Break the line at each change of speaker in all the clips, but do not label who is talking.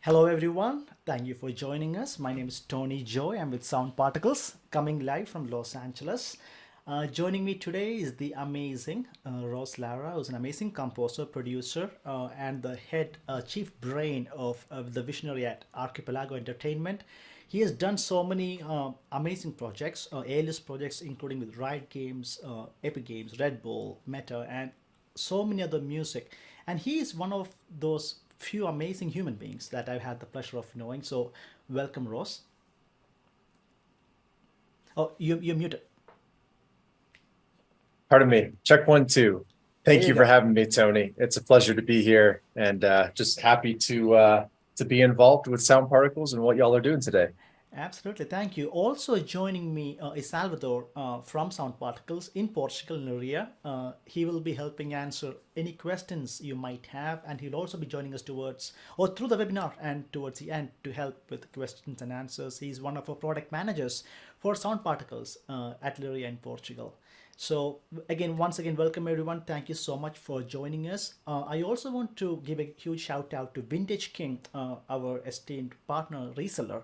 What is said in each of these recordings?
Hello, everyone. Thank you for joining us. My name is Tony Joy. I'm with Sound Particles, coming live from Los Angeles. Joining me today is the amazing Ross Lara, who's an amazing composer, producer, and the head chief brain of the visionary at Archipelago Entertainment. He has done so many amazing projects, A-list projects, including with Riot Games, Epic Games, Red Bull, Meta, and so many other music. And he is one of those few amazing human beings that I've had the pleasure of knowing. So, welcome, Ross. Oh, you're muted.
Pardon me. Check one, two.
There
Thank
you
you for
go.
having me, Tony. It's a pleasure to be here and just happy to be involved with Sound Particles and what y'all are doing today.
Absolutely, thank you. Also joining me is Salvador from Sound Particles in Portugal, in Ria. He will be helping answer any questions you might have, and he'll also be joining us towards or through the webinar and towards the end to help with questions and answers. He's one of our product managers for Sound Particles at Liria in Portugal. So again, once again, welcome everyone. Thank you so much for joining us. I also want to give a huge shout out to Vintage King, our esteemed partner reseller,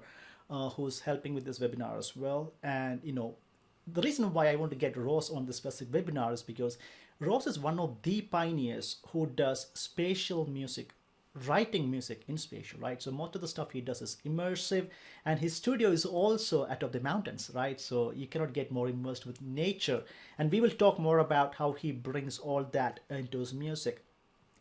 who's helping with this webinar as well. And the reason why I want to get Ross on this specific webinar is because Ross is one of the pioneers who does spatial music, writing music in spatial, right? So most of the stuff he does is immersive, and his studio is also at of the mountains, right? So you cannot get more immersed with nature. And we will talk more about how he brings all that into his music.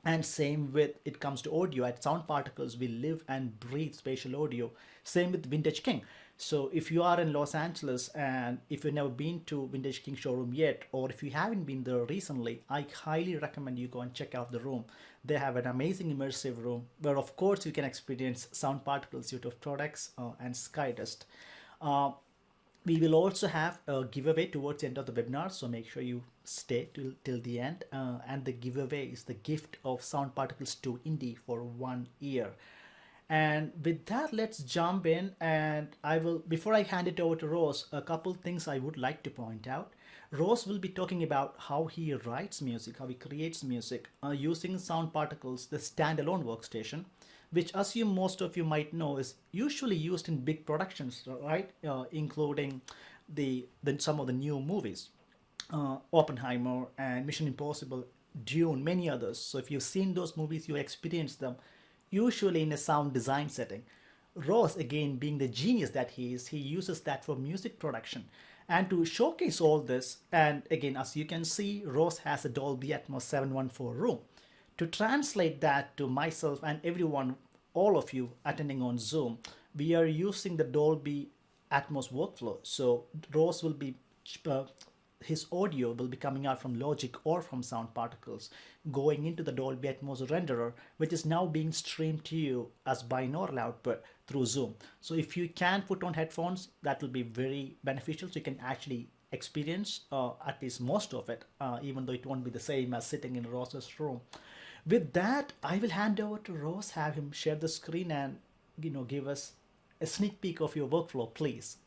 And same with it comes to audio. At Sound Particles, we live and breathe spatial audio. Same with Vintage King. So if you are in Los Angeles and if you've never been to Vintage King showroom yet, or if you haven't been there recently, I highly recommend you go and check out the room. They have an amazing immersive room where, of course, you can experience Sound Particles suite of products and Skydust. Uh, we will also have a giveaway towards the end of the webinar, so make sure you stay till the end. And the giveaway is the gift of Sound Particles 2 Indie for 1 year. And with that, let's jump in. And I will, before I hand it over to Rose, a couple things I would like to point out. Rose will be talking about how he writes music, how he creates music using Sound Particles, the standalone workstation, which, as you most of you might know, is usually used in big productions, right? Including the some of the new movies, Oppenheimer and Mission Impossible, Dune, many others. So if you've seen those movies, you experience them usually in a sound design setting. Ross, again, being the genius that he is, he uses that for music production. And to showcase all this, and again, as you can see, Ross has a Dolby Atmos 714 room. To translate that to myself and everyone, all of you attending on Zoom, we are using the Dolby Atmos workflow. So Ross will be his audio will be coming out from Logic or from Sound Particles, going into the Dolby Atmos renderer, which is now being streamed to you as binaural output through Zoom. So if you can put on headphones, that will be very beneficial. So you can actually experience at least most of it, even though it won't be the same as sitting in Ross's room. With that, I will hand over to Ross, have him share the screen and give us a sneak peek of your workflow, please.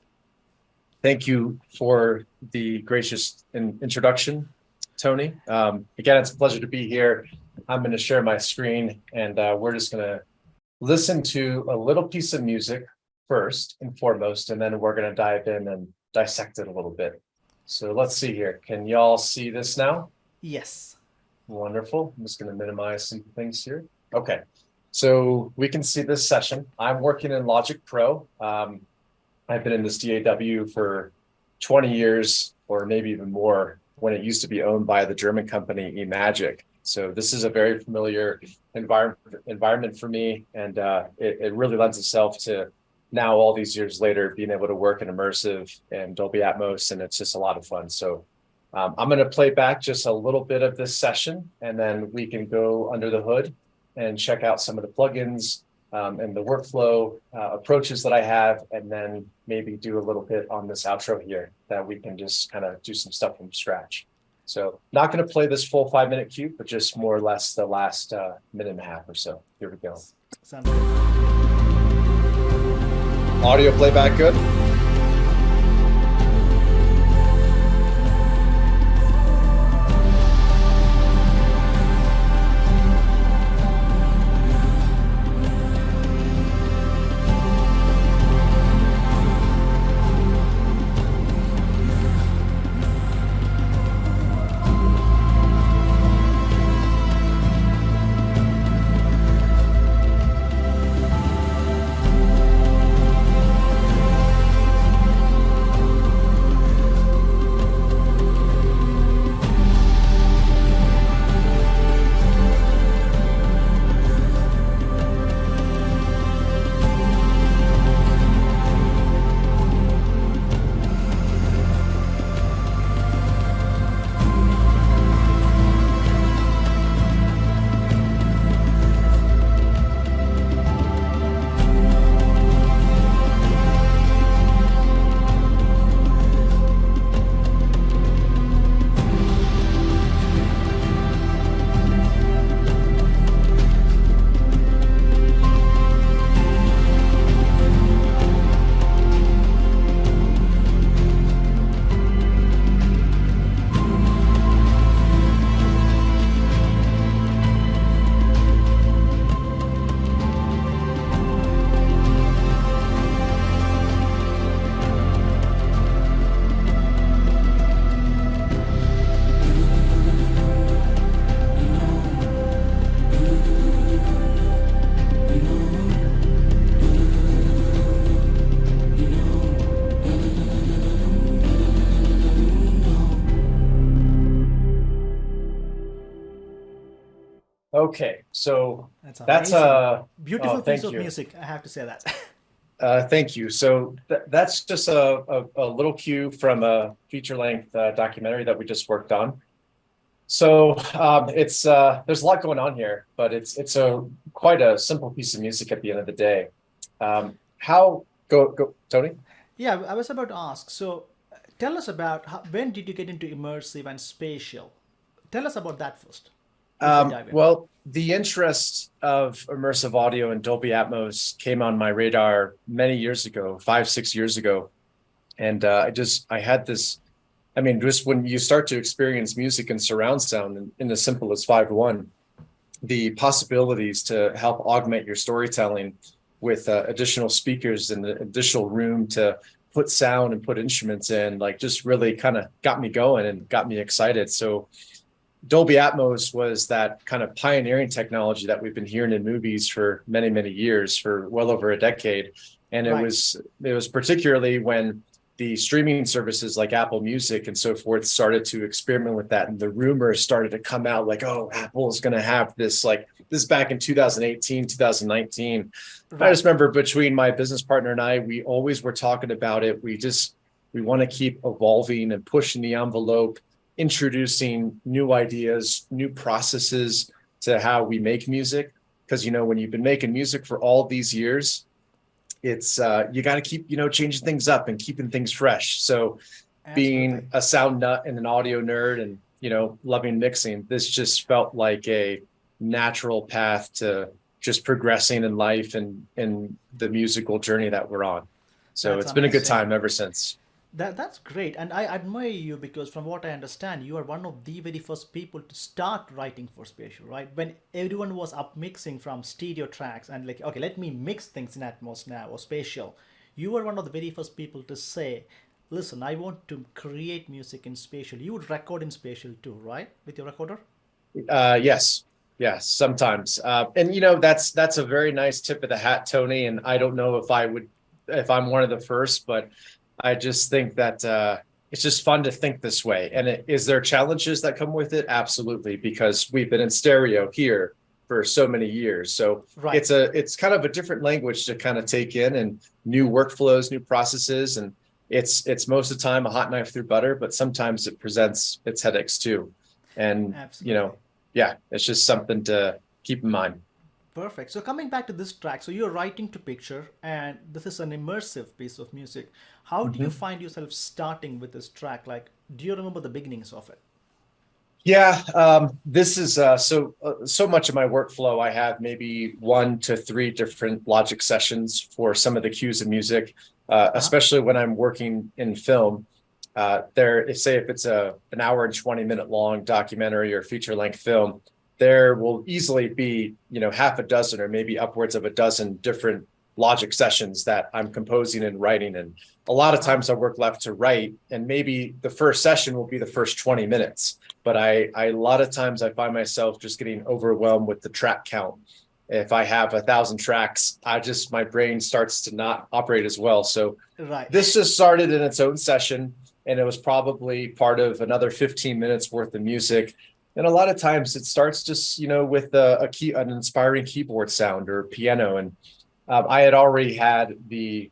Thank you for the gracious introduction, Tony. Again, it's a pleasure to be here. I'm going to share my screen and we're just going to listen to a little piece of music first and foremost, and then we're going to dive in and dissect it a little bit. So let's see here. Can y'all see this now?
Yes.
Wonderful. I'm just going to minimize some things here. Okay. So we can see this session. I'm working in Logic Pro. I've been in this DAW for 20 years, or maybe even more, when it used to be owned by the German company eMagic. So this is a very familiar environment for me, and it really lends itself to now, all these years later, being able to work in immersive and Dolby Atmos, and it's just a lot of fun. So I'm going to play back just a little bit of this session, and then we can go under the hood and check out some of the plugins and the workflow approaches that I have, and then maybe do a little bit on this outro here that we can just kind of do some stuff from scratch. So not going to play this full 5-minute cue, but just more or less the last minute and a half or so. Here we go.
Sounds good.
Audio playback good? Okay, so
That's
that's
amazing.
oh,
Beautiful piece
thank
of
you.
music, I have to say that.
Thank you. So that's just a little cue from a feature-length documentary that we just worked on. So it's there's a lot going on here, but it's a quite a simple piece of music at the end of the day. How go Tony?
Yeah, I was about to ask. So, tell us about when did you get into immersive and spatial? Tell us about that first before we dive in.
Well, the interest of immersive audio and Dolby Atmos came on my radar many years ago, 5, 6 years ago, and I had this. I mean, just when you start to experience music and surround sound in as simple as 5.1, the possibilities to help augment your storytelling with additional speakers and the additional room to put sound and put instruments in, like just really kind of got me going and got me excited. So Dolby Atmos was that kind of pioneering technology that we've been hearing in movies for many, many years, for well over a decade. And
Right.
it was particularly when the streaming services like Apple Music and so forth started to experiment with that. And the rumors started to come out like, oh, Apple is going to have this, like this back in 2018, 2019. I just
Right.
remember between my business partner and I, we always were talking about it. We want to keep evolving and pushing the envelope, introducing new ideas, new processes to how we make music. Because, you know, when you've been making music for all these years, it's you got to keep, you know, changing things up and keeping things fresh. So
Absolutely.
being a sound nut and an audio nerd and, you know, loving mixing, this just felt like a natural path to just progressing in life and in the musical journey that we're on. So
That's
it's been a good
amazing.
time ever since.
That's great, and I admire you because from what I understand, you are one of the very first people to start writing for spatial, right? When everyone was up mixing from stereo tracks and like, okay, let me mix things in Atmos now or spatial, you were one of the very first people to say, listen, I want to create music in spatial. You would record in spatial too, right? With your recorder?
Yes, yes, sometimes. And you know, that's a very nice tip of the hat, Tony. And I don't know if I would, if I'm one of the first, but I just think that it's just fun to think this way. And is there challenges that come with it? Absolutely, because we've been in stereo here for so many years. So
Right.
it's kind of a different language to kind of take in and new workflows, new processes, and it's most of the time a hot knife through butter, but sometimes it presents its headaches too. And you
Absolutely.
know, yeah, it's just something to keep in mind.
Perfect. So coming back to this track, so you're writing to picture, and this is an immersive piece of music. How do you
Mhm.
find yourself starting with this track? Like, do you remember the beginnings of it?
Yeah, this is so much of my workflow. I have maybe 1 to 3 different Logic sessions for some of the cues of music,
Uh-huh.
especially when I'm working in film. Say if it's an hour and 20 minute long documentary or feature length film, there will easily be, you know, half a dozen or maybe upwards of a dozen different Logic sessions that I'm composing and writing. And a lot of
Wow.
times I work left to right, and maybe the first session will be the first 20 minutes. But I a lot of times I find myself just getting overwhelmed with the track count. If I have 1,000 tracks, my brain starts to not operate as well. So
Right.
this just started in its own session, and it was probably part of another 15 minutes worth of music. And a lot of times it starts just, you know, with an inspiring keyboard sound or piano. And I had already had the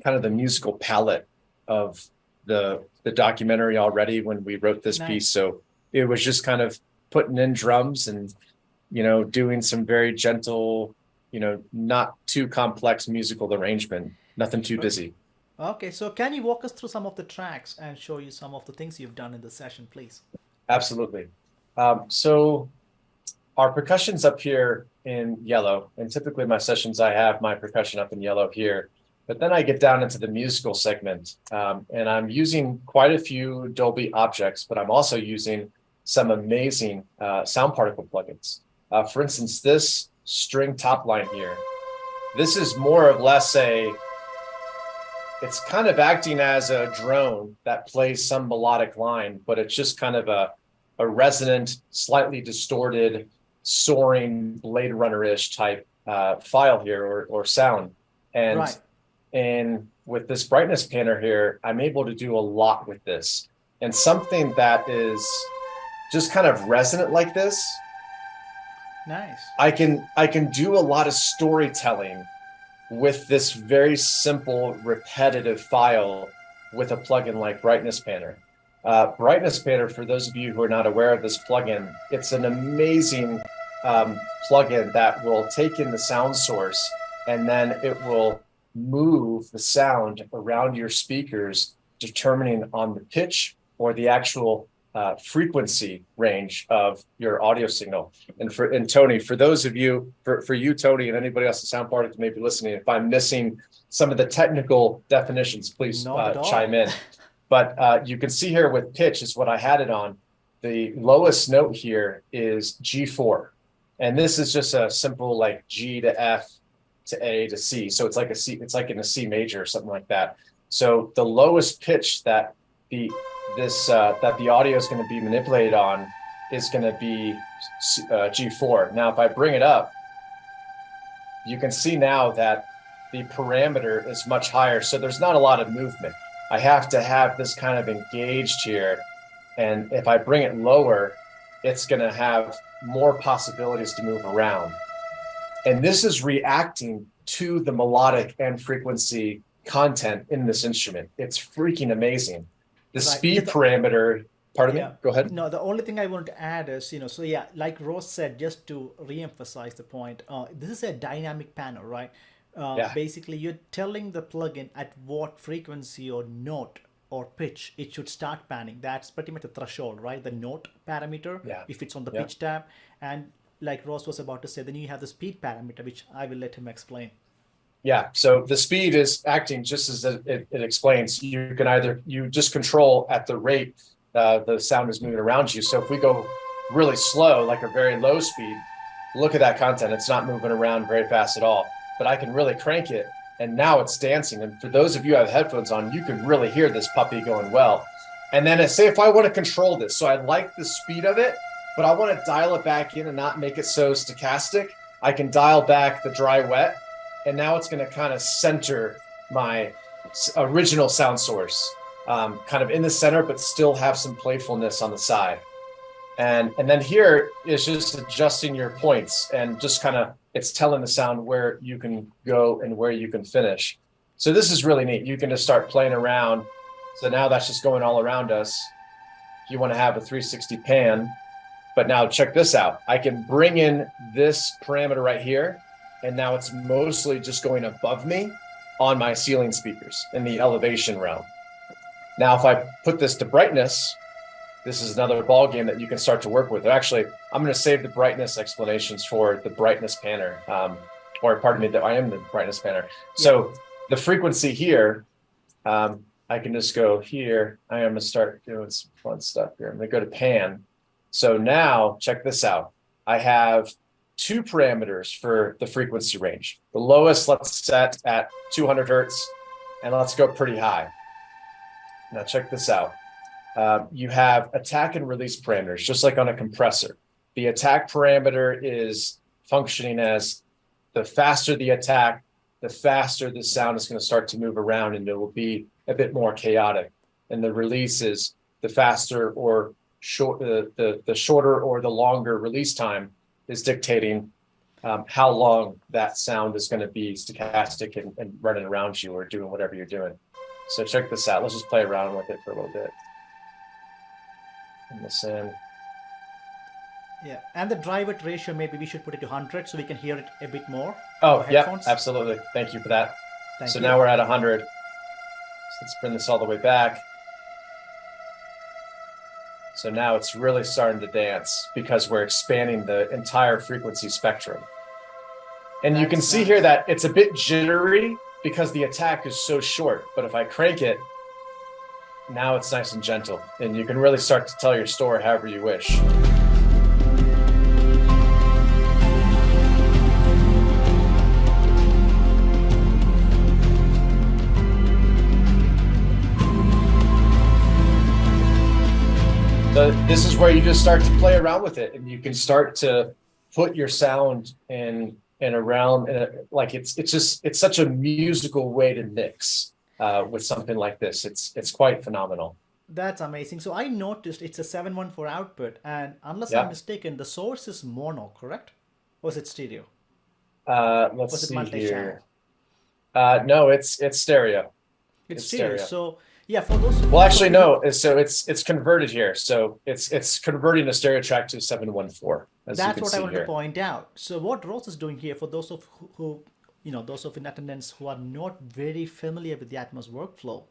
kind of the musical palette of the documentary already when we wrote this piece.
Nice.
So it was just kind of putting in drums and, you know, doing some very gentle, you know, not too complex musical arrangement, nothing too
Per-
busy.
Okay, so can you walk us through some of the tracks and show you some of the things you've done in the session, please?
Absolutely. So our percussion's up here in yellow, and typically my sessions, I have my percussion up in yellow here. But then I get down into the musical segment, and I'm using quite a few Dolby objects, but I'm also using some amazing sound particle plugins. For instance, this string top line here, this is more or less it's kind of acting as a drone that plays some melodic line, but it's just kind of a resonant, slightly distorted, soaring Blade Runner-ish type file here or sound. And
Right.
and with this brightness panner here, I'm able to do a lot with this. And something that is just kind of resonant like this
Nice.
I can do a lot of storytelling with this very simple repetitive file with a plugin like Brightness Panner. Brightness Panner, for those of you who are not aware of this plugin, it's an amazing plugin that will take in the sound source and then it will move the sound around your speakers, determining on the pitch or the actual frequency range of your audio signal. And Tony, for those of you, for you, Tony, and anybody else in Sound Particles may be listening, if I'm missing some of the technical definitions, please chime in. But you can see here with pitch is what I had it on. The lowest note here is G4. And this is just a simple like G to F to A to C. So it's like a C, it's like in a C major or something like that. So the lowest pitch that the audio is going to be manipulated on is going to be G4. Now, if I bring it up, you can see now that the parameter is much higher. So there's not a lot of movement. I have to have this kind of engaged here. And if I bring it lower, it's going to have more possibilities to move around. And this is reacting to the melodic and frequency content in this instrument. It's freaking amazing. The speed parameter, pardon me, go ahead.
No, the only thing I want to add is, so yeah, like Ross said, just to re-emphasize the point, this is a dynamic panel, right? Basically, you're telling the plugin at what frequency or note or pitch it should start panning. That's pretty much the threshold, right? The note parameter, if it's on the pitch tab. And like Ross was about to say, then you have the speed parameter, which I will let him explain.
Yeah, so the speed is acting just as it explains. You can either, you just control at the rate the sound is moving around you. So if we go really slow, like a very low speed, look at that content. It's not moving around very fast at all. But I can really crank it, and now it's dancing. And for those of you who have headphones on, you can really hear this puppy going well. And then say if I want to control this, so I like the speed of it, but I want to dial it back in and not make it so stochastic, I can dial back the dry wet. And now it's going to kind of center my original sound source, kind of in the center, but still have some playfulness on the side. And then here is just adjusting your points and just kind of, it's telling the sound where you can go and where you can finish. So this is really neat. You can just start playing around. So now that's just going all around us. If you want to have a 360 pan, but now check this out. I can bring in this parameter right here. And now it's mostly just going above me on my ceiling speakers in the elevation realm. Now, if I put this to brightness, this is another ball game that you can start to work with. Actually, I'm going to save the brightness explanations for the brightness panner, or pardon me, that I am the brightness panner. So the frequency here, I can just go here. I am going to start doing some fun stuff here. I'm going to go to pan. So now check this out. I have two parameters for the frequency range. The lowest, let's set at 200 hertz, and let's go pretty high. Now check this out. You have attack and release parameters, just like on a compressor. The attack parameter is functioning as the faster the attack, the faster the sound is going to start to move around, and it will be a bit more chaotic. And the release is the faster or the shorter or the longer release time is dictating how long that sound is going to be stochastic and running around you or doing whatever you're doing. So check this out. Let's just play around with it for a little bit. And this in.
Yeah, and the dry wet ratio, maybe we should put it to 100 so we can hear it a bit more.
Oh, yeah, absolutely. Thank you for that. So now we're at 100. So let's bring this all the way back. So now it's really starting to dance because we're expanding the entire frequency spectrum. And you can see here that it's a bit jittery because the attack is so short. But if I crank it, now it's nice and gentle. And you can really start to tell your story however you wish. So this is where you just start to play around with it, and you can start to put your sound in around, like it's such a musical way to mix with something like this. It's quite phenomenal.
That's amazing. So I noticed it's a 714 output, and unless I'm mistaken, the source is mono, correct? Or is it stereo?
Let's
Was it
see
multi-channel?
here. No, it's stereo.
It's
It's
stereo.
stereo.
So yeah, for those
Well,
those of
actually,
you who,
no. So it's converted here. So it's converting a stereo track to 714, as you
that's
can
what I
see
wanted to
here.
point out. So what Ross is doing here, for those of who those of in attendance who are not very familiar with the Atmos workflow,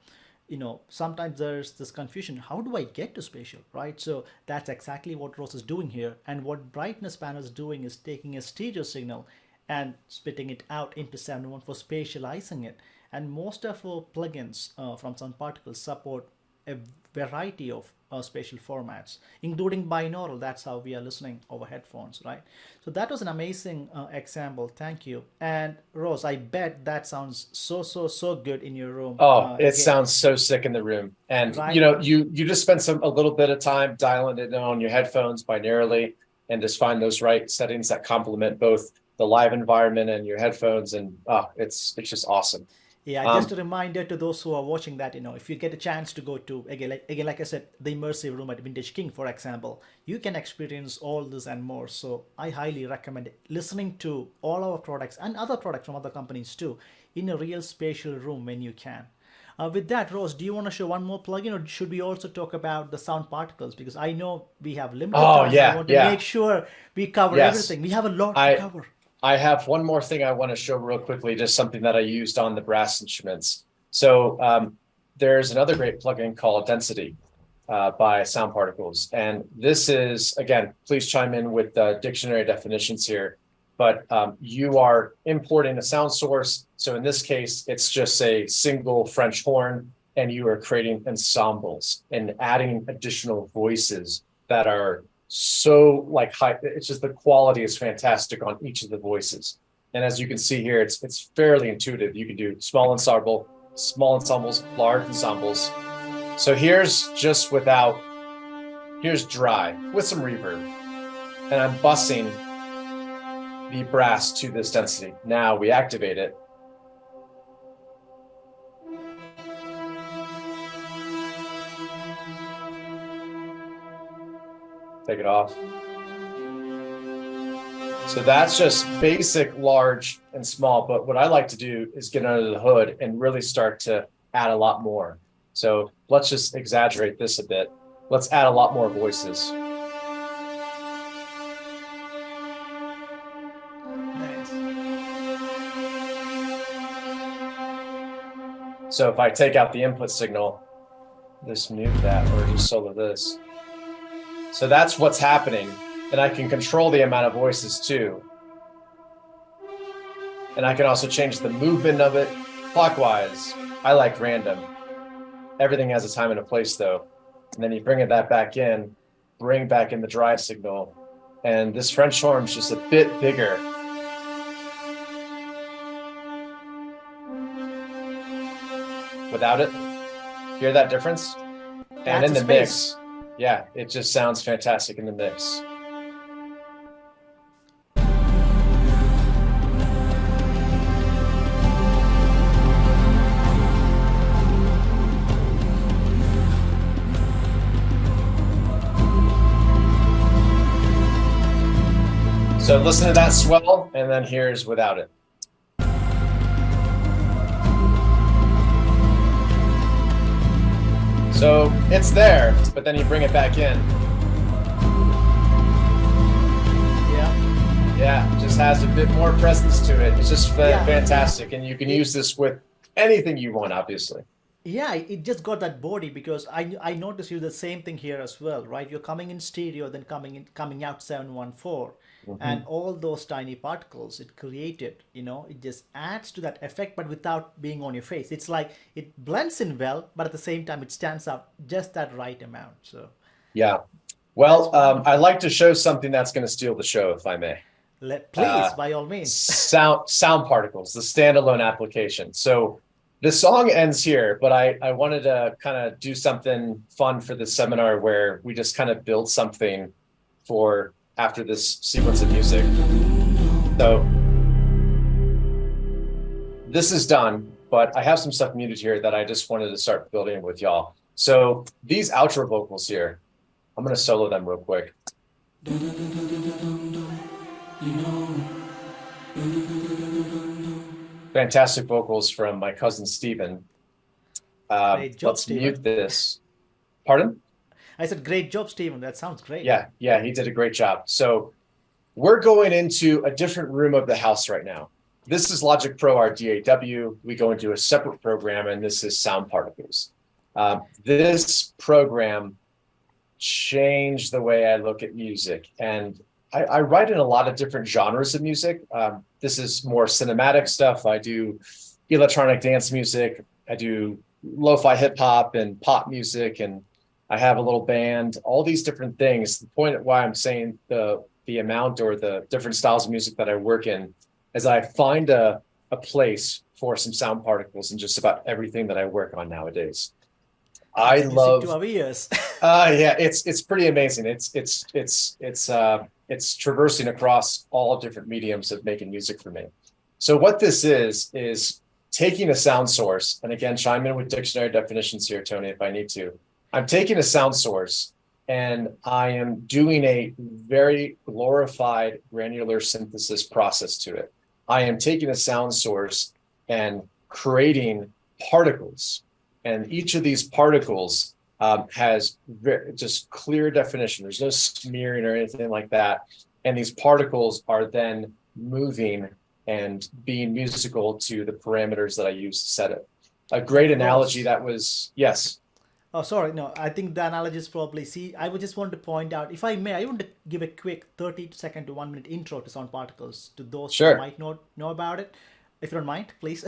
sometimes there's this confusion. How do I get to spatial, right? So that's exactly what Ross is doing here. And what brightness panel is doing is taking a stereo signal and spitting it out into 7.1 for spatializing it. And most of our plugins from Sound Particles support a variety of spatial formats, including binaural. That's how we are listening over headphones, right? So that was an amazing example. Thank you. And Rose, I bet that sounds so good in your room.
Oh, it
Again,
sounds so sick in the room. And
right?
you just spend a little bit of time dialing it on your headphones binarily and just find those right settings that complement both the live environment and your headphones. And it's just awesome.
Yeah, just a reminder to those who are watching that, if you get a chance to go to, again, like I said, the immersive room at Vintage King, for example, you can experience all this and more. So I highly recommend listening to all our products and other products from other companies too in a real spatial room when you can. With that, Rose, do you want to show one more plugin, or should we also talk about the sound particles? Because I know we have limited
Oh
time. I
yeah,
want to
yeah.
make sure we cover
Yes.
everything. We have a lot to
I
cover.
I have one more thing I want to show real quickly, just something that I used on the brass instruments. So there's another great plugin called Density by Sound Particles. And this is, again, please chime in with the dictionary definitions here, but you are importing a sound source. So in this case, it's just a single French horn, and you are creating ensembles and adding additional voices that are so like high. It's just the quality is fantastic on each of the voices. And as you can see here, it's fairly intuitive. You can do small ensembles, large ensembles. So here's dry with some reverb. And I'm bussing the brass to this density. Now we activate it. Take it off. So that's just basic, large, and small. But what I like to do is get under the hood and really start to add a lot more. So let's just exaggerate this a bit. Let's add a lot more voices.
Nice.
So if I take out the input signal, just mute that or just solo this. So that's what's happening. And I can control the amount of voices too. And I can also change the movement of it clockwise. I like random. Everything has a time and a place though. And then you bring that back in, bring back in the dry signal. And this French horn is just a bit bigger. Without it, hear that difference? And
That's
in
a
the
space.
mix, yeah, it just sounds fantastic in the mix. So listen to that swell, and then here's without it. So it's there, but then you bring it back in.
Yeah.
Yeah, it just has a bit more presence to it. It's just
Yeah.
fantastic. And you can use this with anything you want, obviously.
Yeah, it just got that body because I noticed you the same thing here as well, right? You're coming in stereo, then coming out 714, and all those tiny particles it created, it just adds to that effect, but without being on your face. It's like it blends in well, but at the same time it stands out just that right amount. So
Yeah. Well, I like to show something that's going to steal the show, if I may.
please, by all means.
Sound Particles, the standalone application. So the song ends here, but I wanted to kind of do something fun for this seminar where we just kind of build something for after this sequence of music. So this is done, but I have some stuff muted here that I just wanted to start building with y'all. So these outro vocals here, I'm going to solo them real quick. Fantastic vocals from my cousin Steven.
Great job,
Let's
Steven.
mute this. Pardon?
I said, great job, Steven. That sounds great.
Yeah, he did a great job. So we're going into a different room of the house right now. This is Logic Pro, our DAW. We go into a separate program, and this is Sound Particles. This program changed the way I look at music. And I write in a lot of different genres of music. This is more cinematic stuff. I do electronic dance music. I do lo-fi hip hop and pop music, and I have a little band, all these different things. The point of why I'm saying the amount or the different styles of music that I work in is I find a place for some sound particles in just about everything that I work on nowadays. I
That's music to
love
our ears.
yeah, it's pretty amazing. It's traversing across all different mediums of making music for me. So what this is taking a sound source, and again, chime in with dictionary definitions here, Tony, if I need to. I'm taking a sound source and I am doing a very glorified granular synthesis process to it. I am taking a sound source and creating particles, and each of these particles has just clear definition. There's no smearing or anything like that. And these particles are then moving and being musical to the parameters that I use to set it. A great analogy that was, yes.
Oh, sorry. No, I think the analogy is probably, see, I would just want to point out, if I may, I want to give a quick 30-second to 1 minute intro to sound particles to those who might not know about it. If you don't mind, please.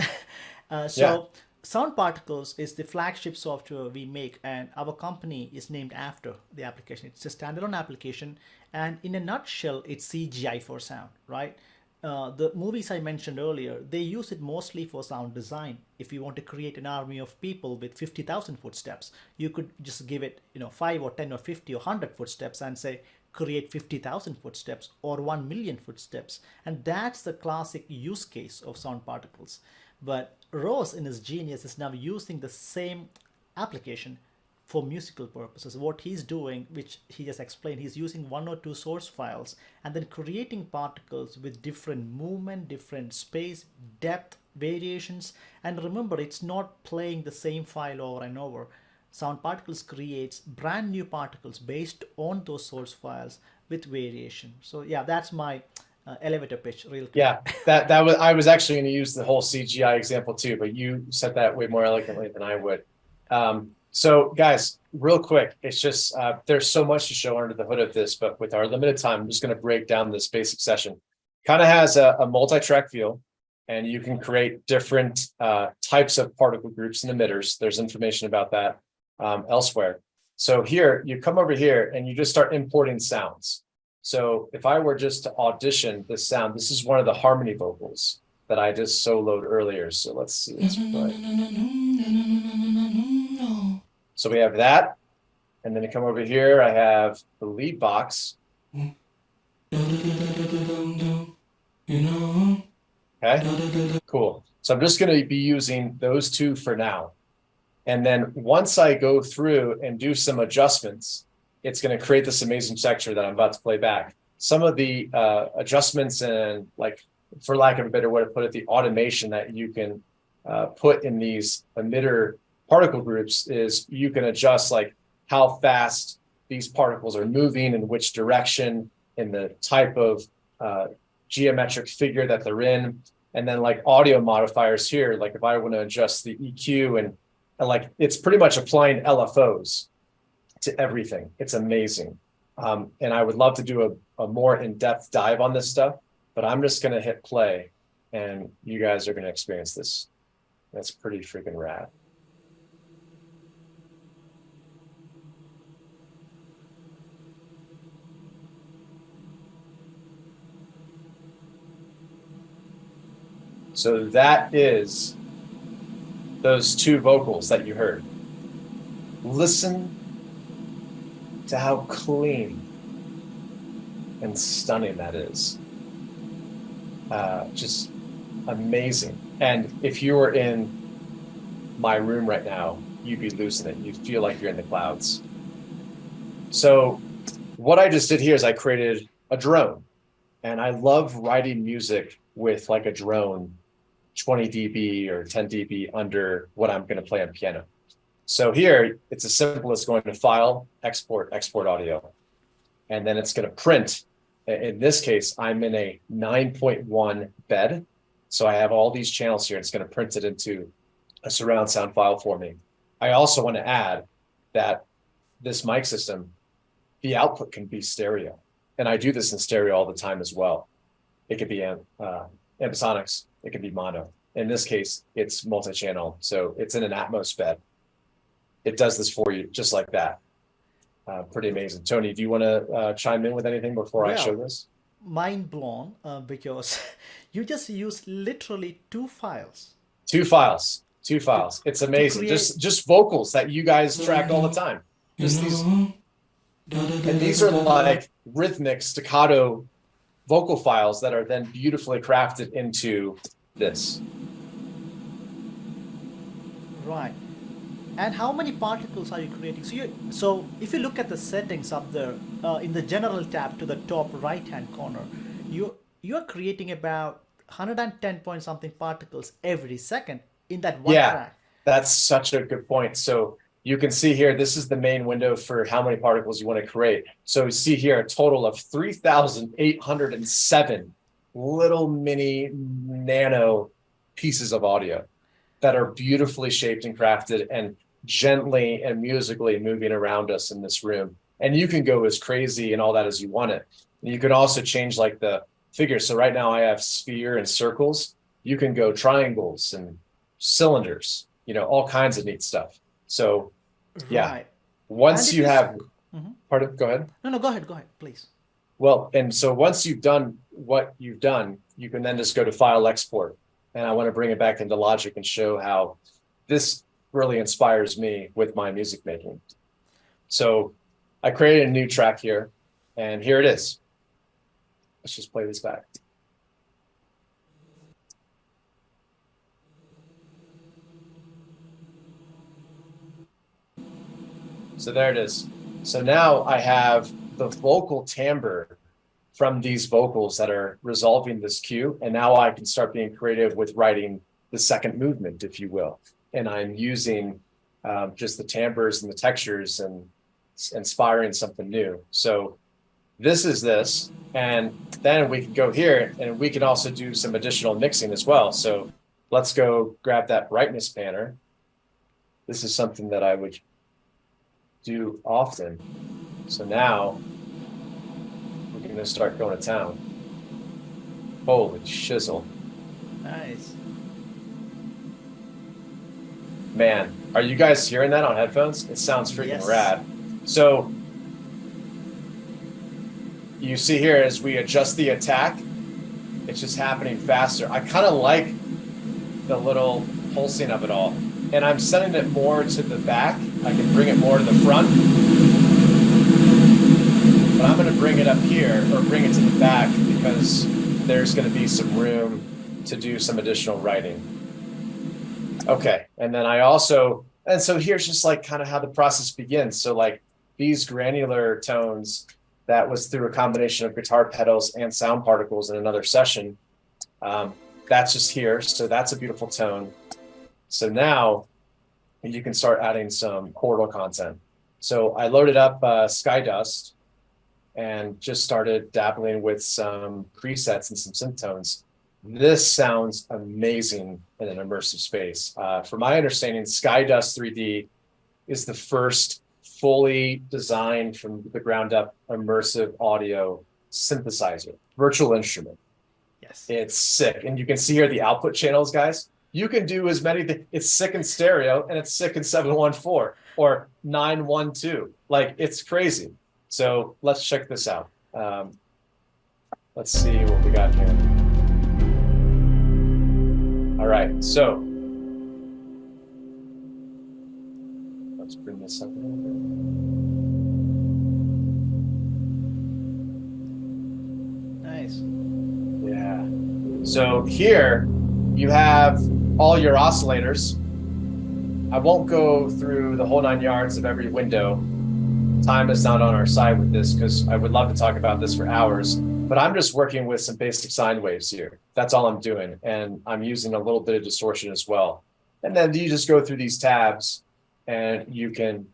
Sound Particles is the flagship software we make, and our company is named after the application. It's a standalone application, and in a nutshell, it's CGI for sound, right? The movies I mentioned earlier, they use it mostly for sound design. If you want to create an army of people with 50,000 footsteps, you could just give it, 5 or 10 or 50 or 100 footsteps and say, create 50,000 footsteps or 1 million footsteps. And that's the classic use case of sound particles. But Ross, in his genius, is now using the same application for musical purposes. What he's doing, which he just explained, he's using 1 or 2 source files and then creating particles with different movement, different space, depth, variations. And remember, it's not playing the same file over and over. Sound Particles creates brand new particles based on those source files with variation. So yeah, that's my elevator pitch real quick.
Yeah, that was, I was actually going to use the whole CGI example too, but you said that way more eloquently than I would. So guys, real quick, it's just there's so much to show under the hood of this, but with our limited time, I'm just going to break down this basic session. Kind of has a multi-track feel, and you can create different types of particle groups and emitters. There's information about that elsewhere. So here, you come over here and you just start importing sounds. So if I were just to audition this sound, this is one of the harmony vocals that I just soloed earlier. So let's see. Let's so we have that. And then you come over here, I have the lead box. Okay, cool. So I'm just going to be using those two for now. And then once I go through and do some adjustments, it's going to create this amazing texture that I'm about to play back. Some of the adjustments and, like, for lack of a better way to put it, the automation that you can put in these emitter particle groups is you can adjust like how fast these particles are moving, in which direction, in the type of geometric figure that they're in. And then like audio modifiers here, like if I want to adjust the EQ and like, it's pretty much applying LFOs to everything. It's amazing. And I would love to do a more in-depth dive on this stuff, but I'm just going to hit play and you guys are going to experience this. That's pretty freaking rad. So that is those two vocals that you heard. Listen to how clean and stunning that is. Just amazing. And if you were in my room right now, you'd be losing it. You'd feel like you're in the clouds. So what I just did here is I created a drone. And I love writing music with like a drone, 20 dB or 10 dB under what I'm going to play on piano. So here, it's as simple as going to File, Export, Export Audio. And then it's going to print. In this case, I'm in a 9.1 bed. So I have all these channels here. It's going to print it into a surround sound file for me. I also want to add that this mic system, the output can be stereo. And I do this in stereo all the time as well. It could be ambisonics, it could be mono. In this case, it's multi-channel. So it's in an Atmos bed. It does this for you just like that. Pretty amazing. Tony, do you want to chime in with anything before I show this?
Mind blown, because you just use literally two files.
Two files. It's amazing. Just vocals that you guys track all the time. Just these, and these are like rhythmic staccato vocal files that are then beautifully crafted into this.
Right. And how many particles are you creating? So if you look at the settings up there, in the general tab to the top right hand corner, you're creating about 110 point something particles every second in that one track.
That's such a good point. So you can see here, this is the main window for how many particles you want to create. So you see here a total of 3,807 little mini nano pieces of audio that are beautifully shaped and crafted and gently and musically moving around us in this room. And you can go as crazy and all that as you want it. And you can also change like the figures. So right now I have sphere and circles. You can go triangles and cylinders, all kinds of neat stuff. So once you have, pardon, go ahead.
No, go ahead, please.
Well, and so once you've done what you've done, you can then just go to File, Export. And I want to bring it back into Logic and show how this really inspires me with my music making. So I created a new track here, and here it is. Let's just play this back. So there it is. So now I have the vocal timbre from these vocals that are resolving this cue. And now I can start being creative with writing the second movement, if you will. And I'm using just the timbres and the textures and inspiring something new. So this is this. And then we can go here and we can also do some additional mixing as well. So let's go grab that brightness panner. This is something that I would do often. So now we're going to start going to town. Holy shizzle.
Nice.
Man, are you guys hearing that on headphones? It sounds freaking rad. So you see here as we adjust the attack, it's just happening faster. I kind of like the little pulsing of it all. And I'm sending it more to the back. I can bring it more to the front. But I'm going to bring it up here or bring it to the back because there's going to be some room to do some additional writing. Okay. And then so here's just like kind of how the process begins. So like these granular tones, that was through a combination of guitar pedals and sound particles in another session. That's just here. So that's a beautiful tone. So now you can start adding some chordal content. So I loaded up Skydust and just started dabbling with some presets and some synth tones. This sounds amazing in an immersive space. From my understanding, Skydust 3D is the first fully designed from the ground up immersive audio synthesizer, virtual instrument.
Yes.
It's sick. And you can see here the output channels, guys. You can do as many things. It's sick in stereo and it's sick in 714 or 912. Like it's crazy. So let's check this out. Let's see what we got here. All right, so let's bring this up a little bit.
Nice.
Yeah. So here you have all your oscillators. I won't go through the whole 9 yards of every window. Time is not on our side with this because I would love to talk about this for hours. but I'm just working with some basic sine waves here. That's all I'm doing. And I'm using a little bit of distortion as well. And then you just go through these tabs and you can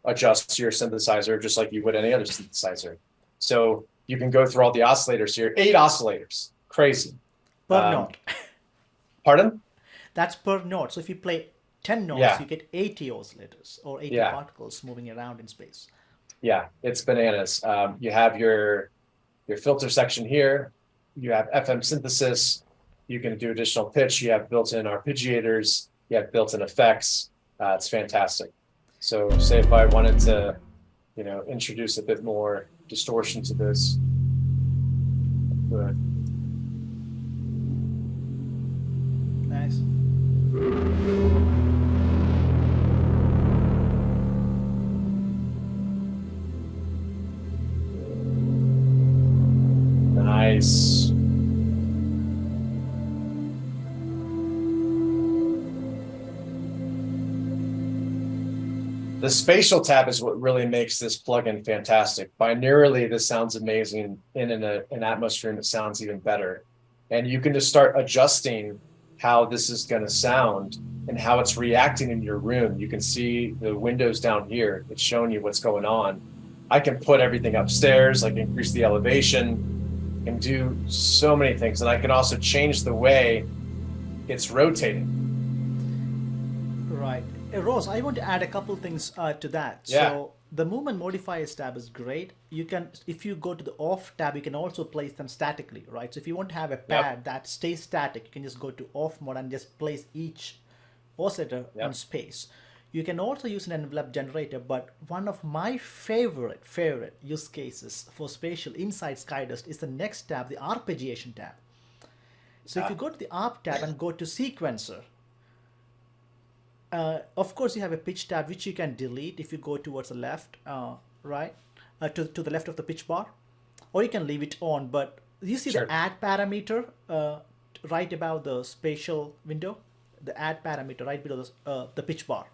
adjust your synthesizer just like you would any other synthesizer. So you can go through all the oscillators here, 8 oscillators, crazy.
Per note.
Pardon?
That's per note. So if you play 10 notes,
Yeah.
you get 80 oscillators or 80
Yeah.
particles moving around in space.
Yeah, it's bananas. You have your filter section here. You have FM synthesis. You can do additional pitch. You have built-in arpeggiators. You have built-in effects. It's fantastic. So say if I wanted to, introduce a bit more distortion to this. Good.
Nice.
Nice. The spatial tab is what really makes this plugin fantastic. Binarily, this sounds amazing. In an atmosphere, it sounds even better. And you can just start adjusting how this is going to sound and how it's reacting in your room. You can see the windows down here. It's showing you what's going on. I can put everything upstairs. I can increase the elevation and do so many things. And I can also change the way it's rotating.
Right. Ross, I want to add a couple things to that.
Yeah.
So the movement modifiers tab is great. You can, if you go to the off tab, you can also place them statically, right? So if you want to have a pad that stays static, you can just go to off mode and just place each oscillator in space. You can also use an envelope generator, but one of my favorite use cases for spatial inside Skydust is the next tab, the arpeggiation tab. So if you go to the ARP tab and go to sequencer, of course, you have a pitch tab, which you can delete if you go towards the left, right, to the left of the pitch bar, or you can leave it on. But you see the add parameter right above the spatial window, the add parameter right below the pitch bar.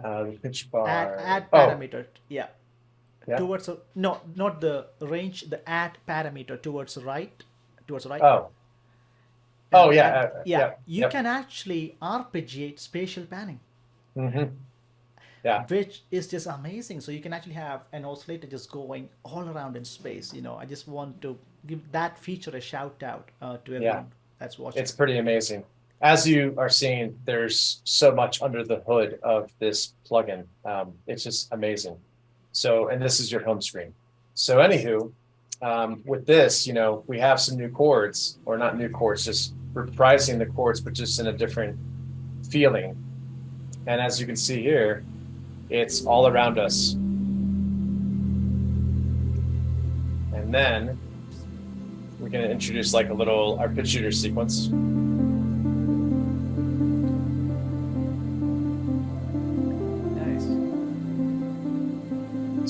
The pitch bar.
Add parameter, yeah. Towards no, not the range. The add parameter towards the right,
Oh.
You can actually arpeggiate spatial panning.
Mm-hmm. Yeah.
Which is just amazing. So you can actually have an oscillator just going all around in space. I just want to give that feature a shout out to everyone that's watching.
It's pretty amazing. As you are seeing, there's so much under the hood of this plugin. It's just amazing. So, and this is your home screen. So anywho, with this, we have some new chords, or not new chords, just reprising the chords, but just in a different feeling. And as you can see here, it's all around us. And then we're going to introduce like a little arpeggiator sequence.
Nice.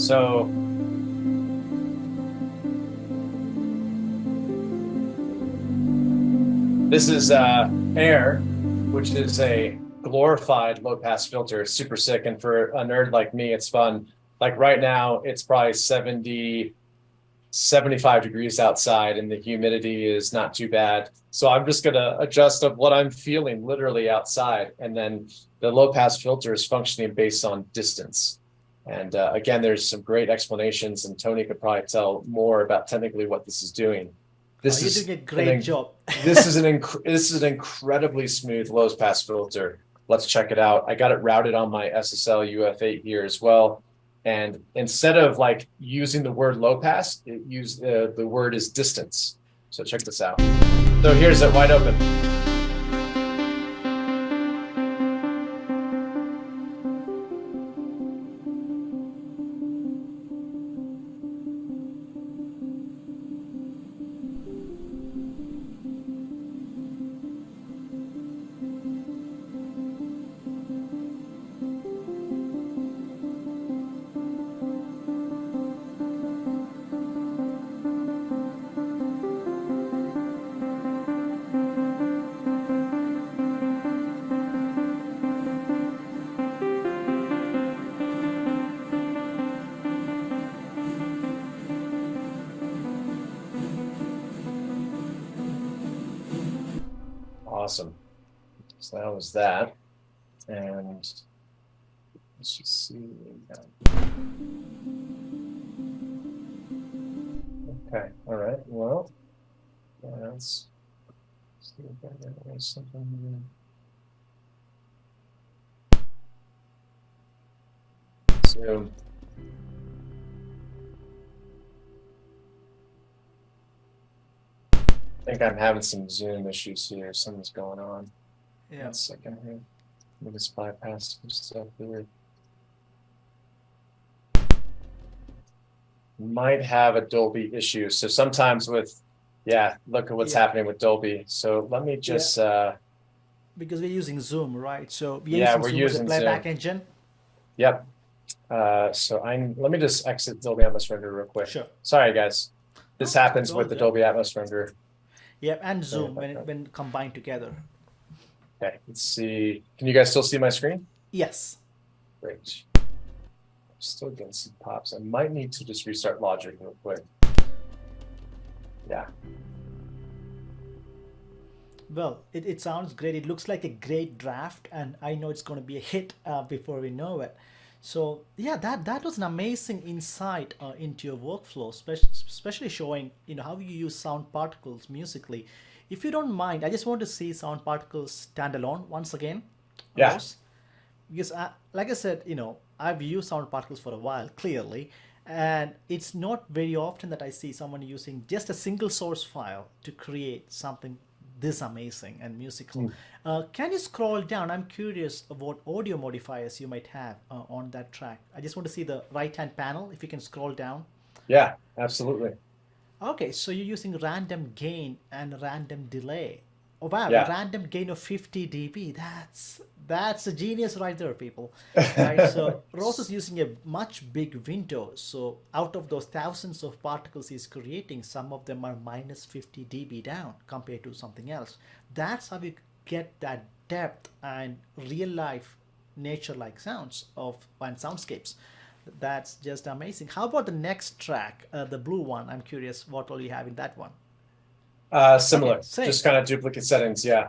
So this is Air, which is a glorified low-pass filter. It's super sick. And for a nerd like me, it's fun. Like right now, it's probably 70, 75 degrees outside and the humidity is not too bad. So I'm just going to adjust of what I'm feeling literally outside. And then the low-pass filter is functioning based on distance. And again, there's some great explanations, and Tony could probably tell more about technically what this is doing. This
You're doing a great job.
This is an incredibly smooth low pass filter. Let's check it out. I got it routed on my SSL UF8 here as well. And instead of like using the word low pass, the word is distance. So check this out. So here's it wide open. awesome. So that was that. And let's just see. Okay, all right. Well, let's see if there is something here. So I think I'm having some Zoom issues here. Something's going on.
Yeah.
1 second here. Let me just bypass some stuff here. Might have a Dolby issue. So sometimes with, yeah, look at what's happening with Dolby. So let me just,
Because we're using Zoom, right? So we're
yeah,
using
we're
Zoom as a
using
playback
Zoom.
engine.
Yep. So let me just exit Dolby Atmos Render real quick.
Sure.
Sorry, guys. This
No,
happens
it's all
with the
good.
Dolby Atmos Render.
Yeah, and
Sorry
Zoom
about that.
when combined together.
Okay, let's see. Can you guys still see my screen?
Yes.
Great. Still getting some pops. I might need to just restart Logic real quick. Yeah.
Well, it sounds great. It looks like a great draft, and I know it's going to be a hit before we know it. So yeah, that was an amazing insight into your workflow, especially showing how you use sound particles musically. If you don't mind, I just want to see sound particles standalone once again,
Yeah.
Rose, because like I said, I've used sound particles for a while, clearly, and it's not very often that I see someone using just a single source file to create something this amazing and musical. Can you scroll down? I'm curious of what audio modifiers you might have on that track. I just want to see the right hand panel, if you can scroll down.
Yeah, absolutely.
Okay, so you're using random gain and random delay. Oh wow, a
Yeah.
random gain of 50 dB. That's a genius right there, people. Right, so Ross is using a much big window. So out of those thousands of particles he's creating, some of them are minus 50 dB down compared to something else. That's how you get that depth and real life nature like sounds of and soundscapes. That's just amazing. How about the next track, the blue one? I'm curious what all you have in that one.
Similar,
Okay, same.
just kind of duplicate settings. Yeah.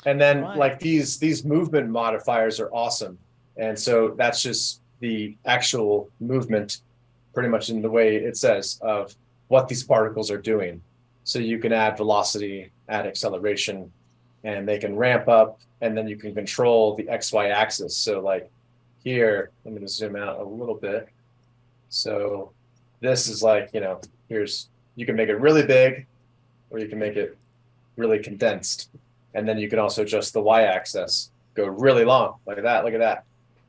And then
Right.
like these movement modifiers are awesome. And so that's just the actual movement pretty much in the way it says of what these particles are doing. So you can add velocity, add acceleration, and they can ramp up, and then you can control the XY axis. So like here, I'm going to zoom out a little bit. So this is like, you can make it really big, or you can make it really condensed. And then you can also adjust the y-axis, go really long, like that, look at that.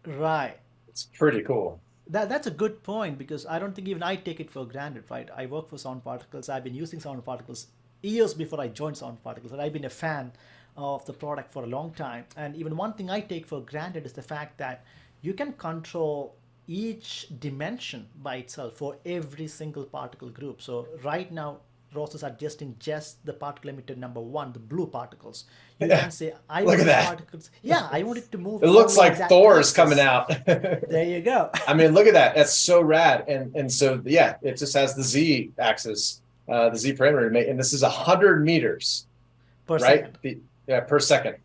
Right.
It's pretty cool.
That's a good point, because I don't think even I take it for granted, right? I work for sound particles. I've been using sound particles years before I joined sound particles, and I've been a fan of the product for a long time. And even one thing I take for granted is the fact that you can control each dimension by itself for every single particle group. So right now, Ross is adjusting just the particle emitter number one, the blue particles. You
Yeah.
can say, I
Look
want
at
these
that.
particles. Yeah, I want it to move.
It looks
only in
like
that
Thor's
axis.
coming out.
There you go.
I mean, look at that. That's so rad. And so, yeah, it just has the Z axis, the Z parameter, and this is 100 meters,
Per
right?
second.
Per second.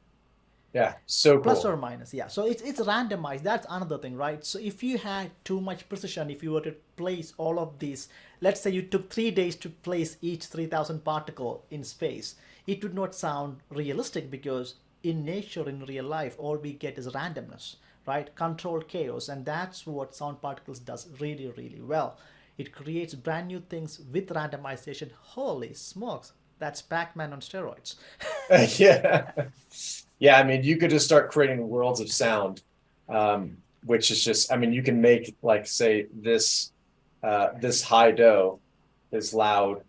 Yeah, so
Plus
cool.
or minus, yeah. So it's randomized. That's another thing, right? So if you had too much precision, if you were to place all of these, let's say you took 3 days to place each 3,000 particle in space, it would not sound realistic, because in nature, in real life, all we get is randomness, right? Controlled chaos, and that's what sound particles does really, really well. It creates brand new things with randomization. Holy smokes, that's Pac-Man on steroids.
Yeah. Yeah, I mean, you could just start creating worlds of sound, which is just, I mean, you can make like, say, this high do is loud.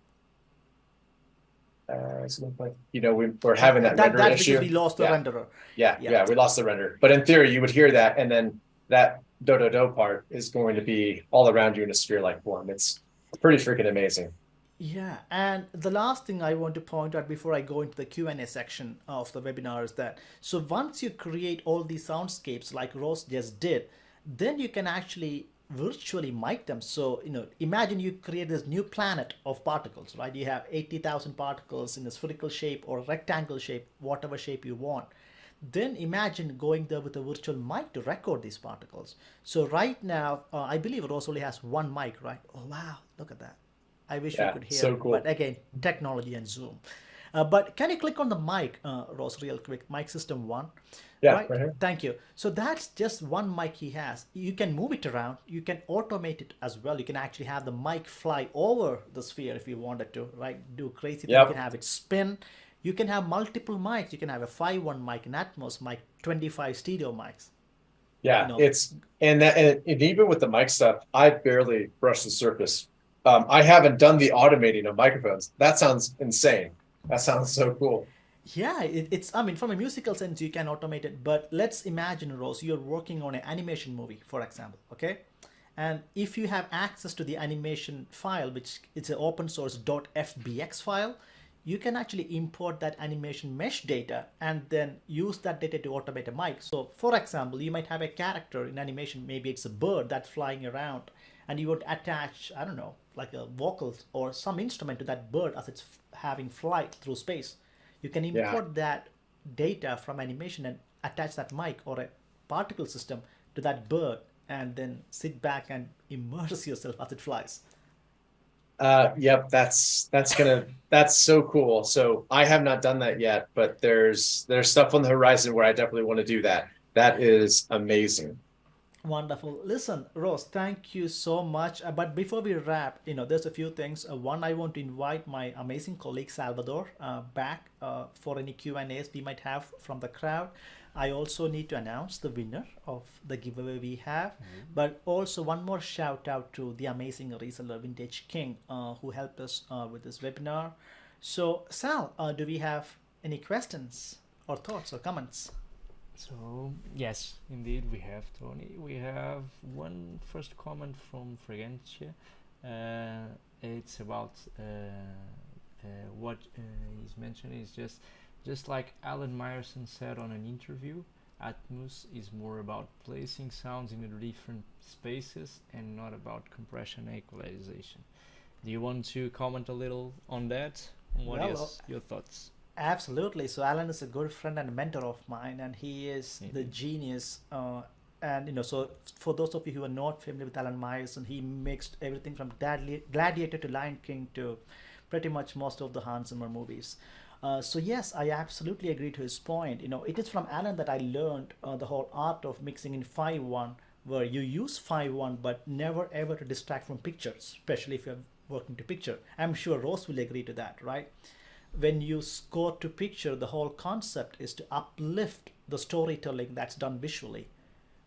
We're having that render
That's
issue.
because we lost the renderer.
Yeah, we lost the render. But in theory, you would hear that, and then that do part is going to be all around you in a sphere-like form. It's pretty freaking amazing.
Yeah, and the last thing I want to point out before I go into the Q&A section of the webinar is that, so once you create all these soundscapes like Ross just did, then you can actually virtually mic them. So, imagine you create this new planet of particles, right? You have 80,000 particles in a spherical shape or rectangle shape, whatever shape you want. Then imagine going there with a virtual mic to record these particles. So right now, I believe Rose only has one mic, right? Oh, wow, look at that. I wish we
Yeah,
could hear
so
it, but
cool.
again, technology and Zoom. But can you click on the mic, Ross, real quick? Mic system one,
Yeah,
right?
right here.
Thank you. So that's just one mic he has. You can move it around. You can automate it as well. You can actually have the mic fly over the sphere if you wanted to, right? Do crazy thing. You can
Yep.
have it spin. You can have multiple mics. You can have a 5.1 mic, an Atmos mic, 25 stereo mics. You
Yeah,
know,
it's and even with the mic stuff, I barely brush the surface. I haven't done the automating of microphones. That sounds insane. That sounds so cool.
Yeah, it's, I mean, from a musical sense, you can automate it, but let's imagine, Rose, you're working on an animation movie, for example, okay? And if you have access to the animation file, which it's an open source .fbx file, you can actually import that animation mesh data and then use that data to automate a mic. So, for example, you might have a character in animation, maybe it's a bird that's flying around, and you would attach, I don't know, like a vocal or some instrument to that bird as it's having flight through space. You can
Yeah.
import that data from animation and attach that mic or a particle system to that bird and then sit back and immerse yourself as it flies.
Yep, that's so cool. So I have not done that yet, but there's stuff on the horizon where I definitely want to do that. That is amazing.
Wonderful. Listen, Rose, thank you so much. But before we wrap, there's a few things. One, I want to invite my amazing colleague Salvador back for any Q&As we might have from the crowd. I also need to announce the winner of the giveaway we have. But also one more shout out to the amazing reseller Vintage King who helped us with this webinar. So, Sal, do we have any questions or thoughts or comments?
So yes, indeed we have Tony. We have one first comment from Fregentia. It's about what he's mentioning is just like Alan Meyerson said on an interview. Atmos is more about placing sounds in different spaces and not about compression and equalization. Do you want to comment a little on that? What
Well,
is your thoughts?
absolutely. So Alan is a good friend and mentor of mine, and he is the
Indeed.
genius. And so for those of you who are not familiar with Alan Myerson, he mixed everything from Gladiator to Lion King to pretty much most of the Hans Zimmer movies. So yes, I absolutely agree to his point. It is from Alan that I learned the whole art of mixing in 5.1, where you use 5.1 but never ever to distract from pictures, especially if you're working to picture. I'm sure Rose will agree to that, right? When you score to picture, the whole concept is to uplift the storytelling that's done visually,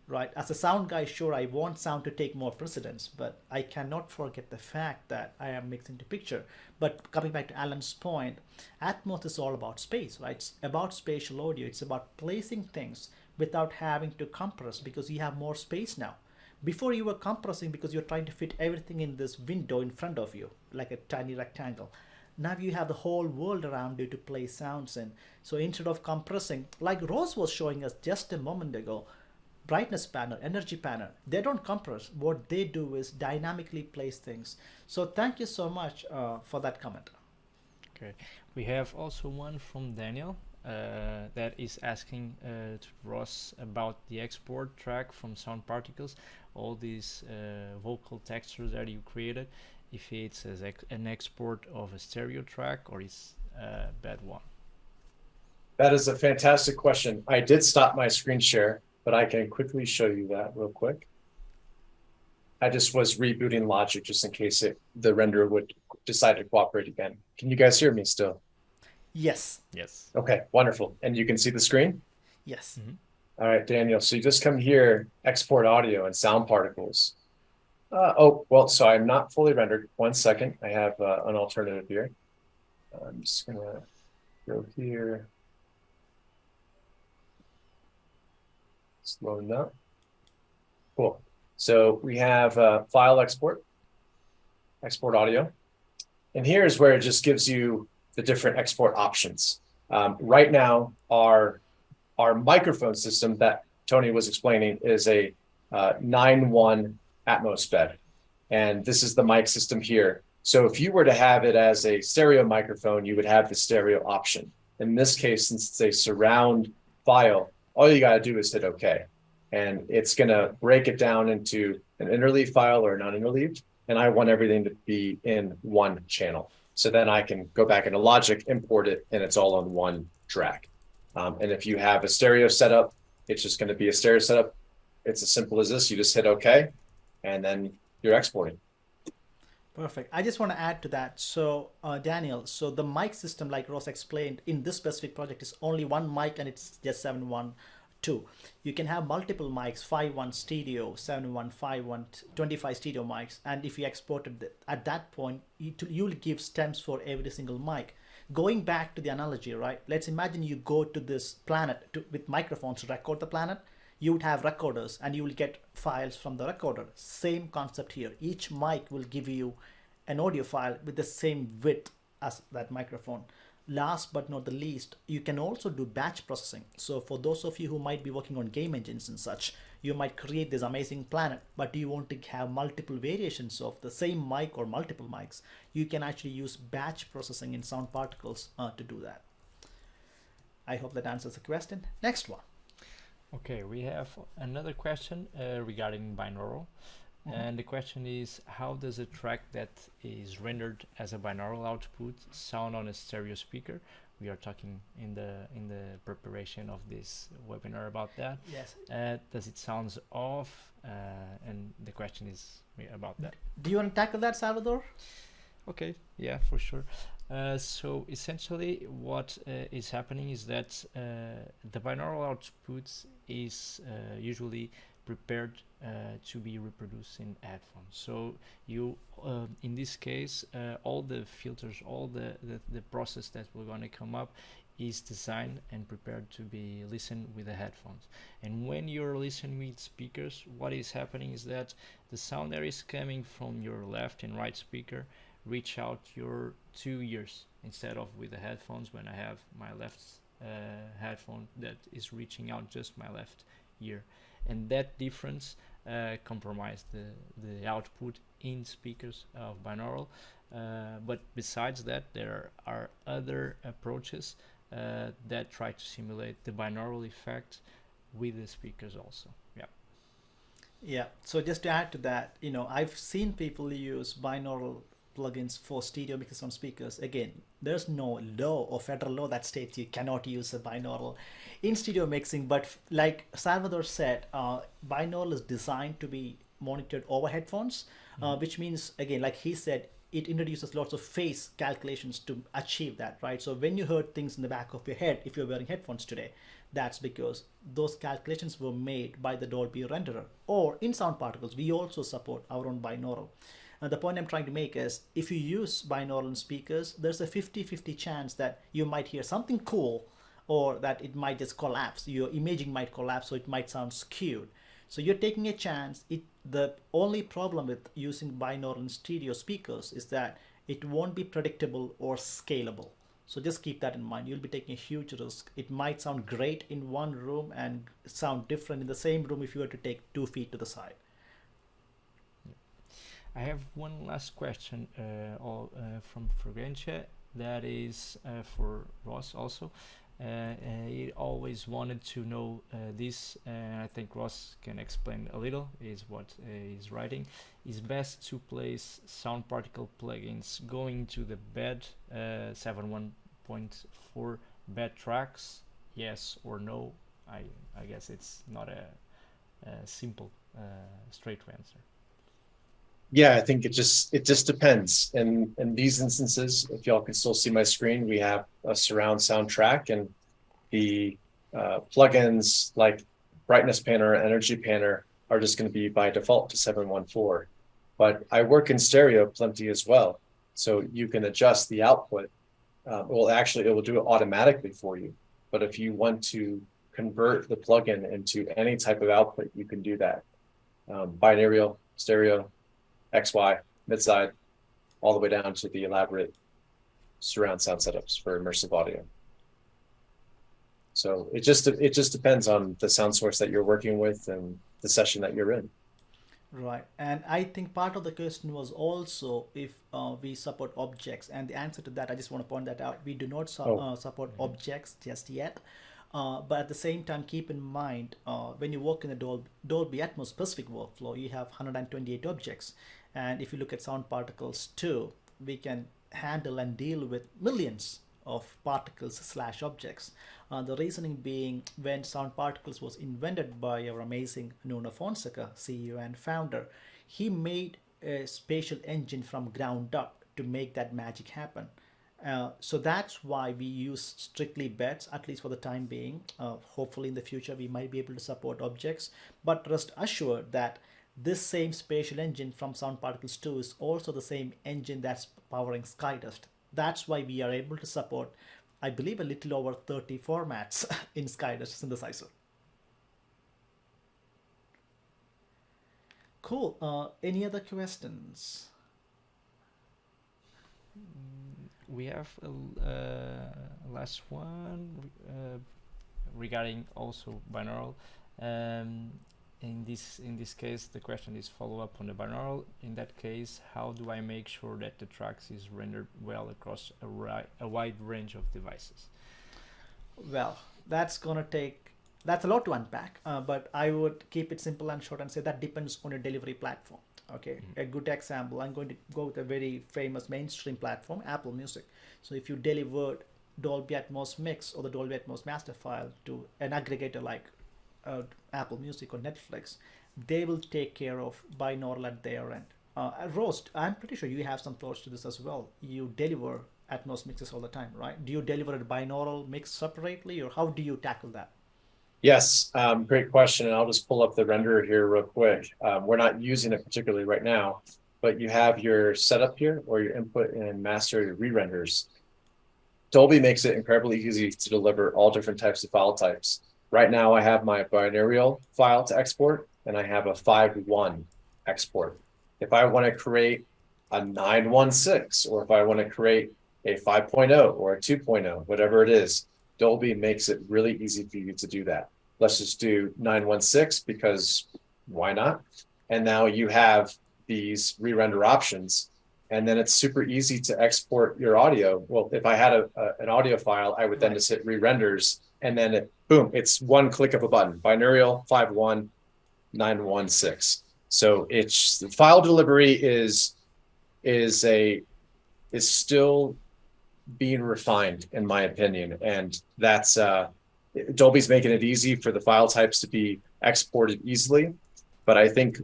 right? As a sound guy, sure, I want sound to take more precedence, but I cannot forget the fact that I am mixing to picture. But coming back to Alan's point, Atmos is all about space, right? It's about spatial audio. It's about placing things without having to compress because you have more space now. Before you were compressing because you're trying to fit everything in this window in front of you, like a tiny rectangle. Now you have the whole world around you to play sounds in. So instead of compressing, like Rose was showing us just a moment ago, brightness panel, energy panel, they don't compress. What they do is dynamically place things. So thank you so much for that comment.
Okay, we have also one from Daniel that is asking to Ross about the export track from Sound Particles, all these vocal textures that you created, if it's as an export of a stereo track or it's a bad one.
That is a fantastic question. I did stop my screen share, but I can quickly show you that real quick. I just was rebooting Logic just in case the renderer would decide to cooperate again. Can you guys hear me still?
Yes,
Yes.
Okay, wonderful. And you can see the screen?
yes.
All right, Daniel. So you just come here, export audio and sound particles. So I'm not fully rendered. 1 second. I have an alternative here. I'm just gonna go here. It's loading up. Cool. So we have file export audio. And here's where it just gives you the different export options. Right now, our microphone system that Tony was explaining is a 9.1 Atmos bed. And this is the mic system here. So if you were to have it as a stereo microphone, you would have the stereo option. In this case, since it's a surround file, all you got to do is hit OK. And it's going to break it down into an interleaved file or non-interleaved. And I want everything to be in one channel. So then I can go back into Logic, import it, and it's all on one track. And if you have a stereo setup, it's just going to be a stereo setup. It's as simple as this. You just hit OK, and then you're exporting.
Perfect. I just want to add to that. So, Daniel, so the mic system, like Ross explained, in this specific project is only one mic and it's just 712. You can have multiple mics, 5.1 stereo, 7.1, 5.1, 25 stereo mics. And if you exported at that point, you'll give stems for every single mic. Going back to the analogy, right? Let's imagine you go to this planet with microphones to record the planet. You would have recorders and you will get files from the recorder. Same concept here. Each mic will give you an audio file with the same width as that microphone. Last but not the least, you can also do batch processing. So for those of you who might be working on game engines and such, you might create this amazing planet, but you want to have multiple variations of the same mic or multiple mics. You can actually use batch processing in Sound Particles to do that. I hope that answers the question. Next one.
Okay, we have another question regarding binaural. And the question is, how does a track that is rendered as a binaural output sound on a stereo speaker? We are talking in the preparation of this webinar about that.
Yes.
Does it sound off? And the question is about that.
Do you want to tackle that, Salvador?
Okay, yeah, for sure. So essentially what is happening is that the binaural output is usually prepared to be reproduced in headphones. So you, in this case, all the filters, all the process that we're going to come up is designed and prepared to be listened with the headphones. And when you're listening with speakers, what is happening is that the sound that is coming from your left and right speaker reach out your 2 ears instead of with the headphones when I have my left headphone that is reaching out just my left ear. And that difference compromised the output in speakers of binaural. But besides that, there are other approaches that try to simulate the binaural effect with the speakers also. Yeah.
Yeah. So just to add to that, I've seen people use binaural plugins for stereo mixes on speakers. Again, there's no law or federal law that states you cannot use a binaural in stereo mixing, but like Salvador said, binaural is designed to be monitored over headphones, which means, again, like he said, it introduces lots of phase calculations to achieve that, right? So when you heard things in the back of your head, if you're wearing headphones today, that's because those calculations were made by the Dolby renderer. Or in Sound Particles, we also support our own binaural. The point I'm trying to make is, if you use binaural in speakers, there's a 50-50 chance that you might hear something cool, or that it might just collapse. Your imaging might collapse, so it might sound skewed. So you're taking a chance. The only problem with using binaural in stereo speakers is that it won't be predictable or scalable. So just keep that in mind. You'll be taking a huge risk. It might sound great in one room and sound different in the same room if you were to take 2 feet to the side.
I have one last question from Fregentia that is for Ross also. He always wanted to know this, and I think Ross can explain a little, is what he's writing. Is best to place sound particle plugins going to the bed 7.1.4 bed tracks? Yes or no? I guess it's not a simple straight answer.
Yeah, I think it just depends. In these instances, if y'all can still see my screen, we have a surround sound track, and the plugins like brightness panner, energy panner are just going to be by default to 714. But I work in stereo plenty as well, so you can adjust the output. Well, actually, it will do it automatically for you. But if you want to convert the plugin into any type of output, you can do that. Binaural, stereo, XY, midside, all the way down to the elaborate surround sound setups for immersive audio. So it just depends on the sound source that you're working with and the session that you're in.
Right. And I think part of the question was also if we support objects. And the answer to that, I just want to point that out. We do not
Oh,
support
Mhm.
objects just yet. But at the same time, keep in mind when you work in a Dolby Atmos specific workflow, you have 128 objects. And if you look at sound particles too, we can handle and deal with millions of particles slash objects. The reasoning being when sound particles was invented by our amazing Nuno Fonseca, CEO and founder, he made a spatial engine from ground up to make that magic happen. So that's why we use strictly bets, at least for the time being. Hopefully, in the future, we might be able to support objects. But rest assured that this same spatial engine from Sound Particles 2 is also the same engine that's powering Skydust. That's why we are able to support, I believe, a little over 30 formats in Skydust synthesizer. Cool. Any other questions?
We have last one regarding also binaural. Um, in this case, the question is follow up on the binaural. In that case, how do I make sure that the tracks is rendered well across a wide range of devices?
Well, that's gonna take that's a lot to unpack. But I would keep it simple and short and say that depends on your delivery platform. Okay,
Mhm.
a good example. I'm going to go with a very famous mainstream platform, Apple Music. So if you delivered Dolby Atmos mix or the Dolby Atmos master file to an aggregator like Apple Music or Netflix, they will take care of binaural at their end. Roast, I'm pretty sure you have some thoughts to this as well. You deliver Atmos mixes all the time, right? Do you deliver a binaural mix separately, or how do you tackle that?
yes, great question. And I'll just pull up the renderer here real quick. We're not using it particularly right now, but you have your setup here or your input and master re-renders. Dolby makes it incredibly easy to deliver all different types of file types. Right now, I have my binaural file to export, and I have a 5.1 export. If I want to create a 9.16, or if I want to create a 5.0 or a 2.0, whatever it is, Dolby makes it really easy for you to do that. Let's just do 9.16 because why not? And now you have these re-render options, and then it's super easy to export your audio. Well, if I had an audio file, I would then
Right.
just hit re-renders, and then boom, it's one click of a button. Binaural 5.1, 9.16. So it's the file delivery is a is still being refined, in my opinion, and that's Dolby's making it easy for the file types to be exported easily. But I think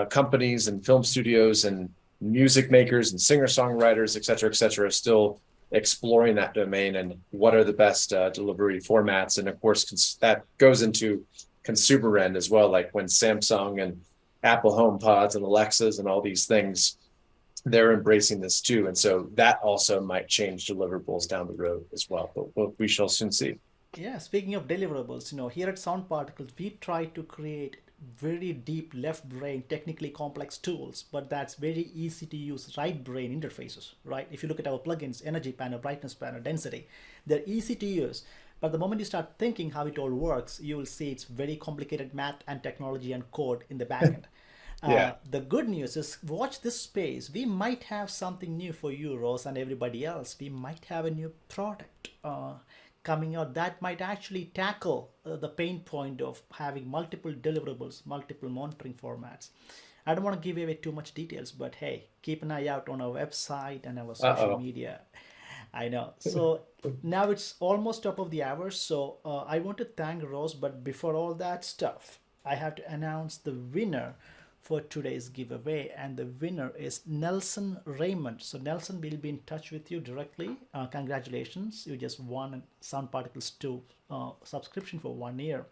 companies and film studios and music makers and singer-songwriters, et cetera, are still exploring that domain and what are the best delivery formats. And of course, that goes into consumer end as well, like when Samsung and Apple HomePods and Alexas and all these things, they're embracing this too. And so that also might change deliverables down the road as well. But we shall soon see.
Yeah, speaking of deliverables, here at Sound Particles, we try to create very deep left brain, technically complex tools, but that's very easy to use right brain interfaces, right? If you look at our plugins, energy panel, brightness panel, density, they're easy to use. But the moment you start thinking how it all works, you will see it's very complicated math and technology and code in the backend.
Yeah.
The good news is, watch this space. We might have something new for you, Rose, and everybody else. We might have a new product coming out that might actually tackle the pain point of having multiple deliverables, multiple monitoring formats. I don't want to give away too much details, but hey, keep an eye out on our website and our social
Uh-oh.
media. I know. So now it's almost top of the hour. So I want to thank Rose, but before all that stuff, I have to announce the winner for today's giveaway, and the winner is Nelson Raymond. So Nelson will be in touch with you directly. Congratulations, you just won a Sound Particles 2 subscription for 1 year.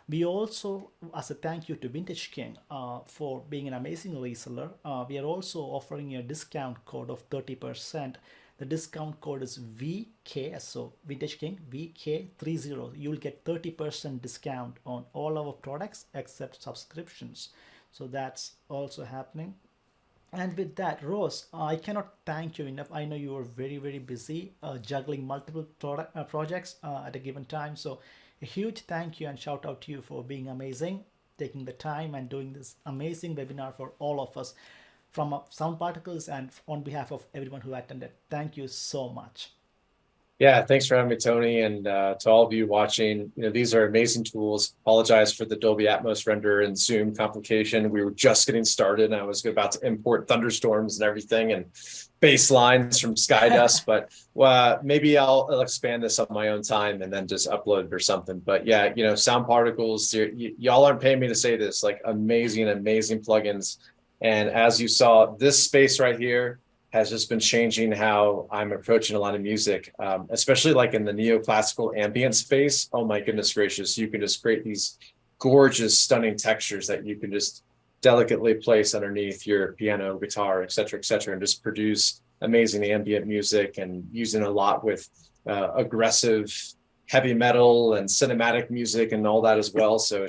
We also, as a thank you to Vintage King for being an amazing reseller, we are also offering a discount code of 30%. The discount code is VK, so Vintage King VK30. You will get 30% discount on all our products except subscriptions. So that's also happening. And with that, Rose, I cannot thank you enough. I know you are very, very busy juggling multiple projects at a given time. So a huge thank you and shout out to you for being amazing. taking the time and doing this amazing webinar for all of us from Sound Particles and on behalf of everyone who attended. Thank you so much.
Yeah, thanks for having me, Tony, and to all of you watching. These are amazing tools. Apologize for the Dolby Atmos render and Zoom complication. We were just getting started, and I was about to import thunderstorms and everything and bass lines from Skydust. But maybe I'll expand this on my own time and then just upload it or something. But yeah, Sound Particles. Y'all aren't paying me to say this. Like amazing plugins. And as you saw, this space right here has just been changing how I'm approaching a lot of music, especially like in the neoclassical ambient space. Oh my goodness gracious, you can just create these gorgeous, stunning textures that you can just delicately place underneath your piano, guitar, et cetera, and just produce amazing ambient music, and using a lot with aggressive heavy metal and cinematic music and all that as well. So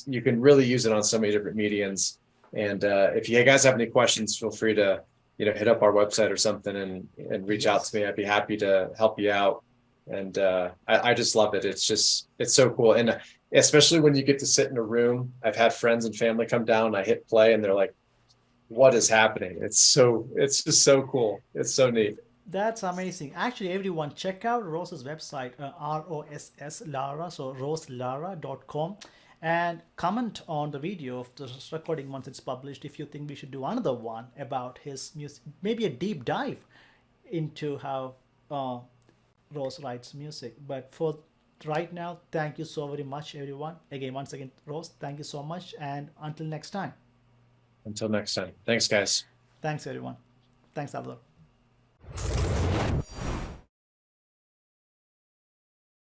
you can really use it on so many different mediums. And if you guys have any questions, feel free to hit up our website or something and reach out to me. I'd be happy to help you out. And I just love it. It's so cool. And especially when you get to sit in a room, I've had friends and family come down, I hit play and they're like, what is happening? It's just so cool. It's so neat.
That's amazing. Actually, everyone, check out Ross's website, ROSS Lara, so rosslara.com, and comment on the video of this recording once it's published if you think we should do another one about his music, maybe a deep dive into how Ross writes music. But for right now, thank you so very much, everyone. Once again, Ross, thank you so much, and until next time.
Until next time. Thanks, guys.
Thanks, everyone. Thanks, Salvador.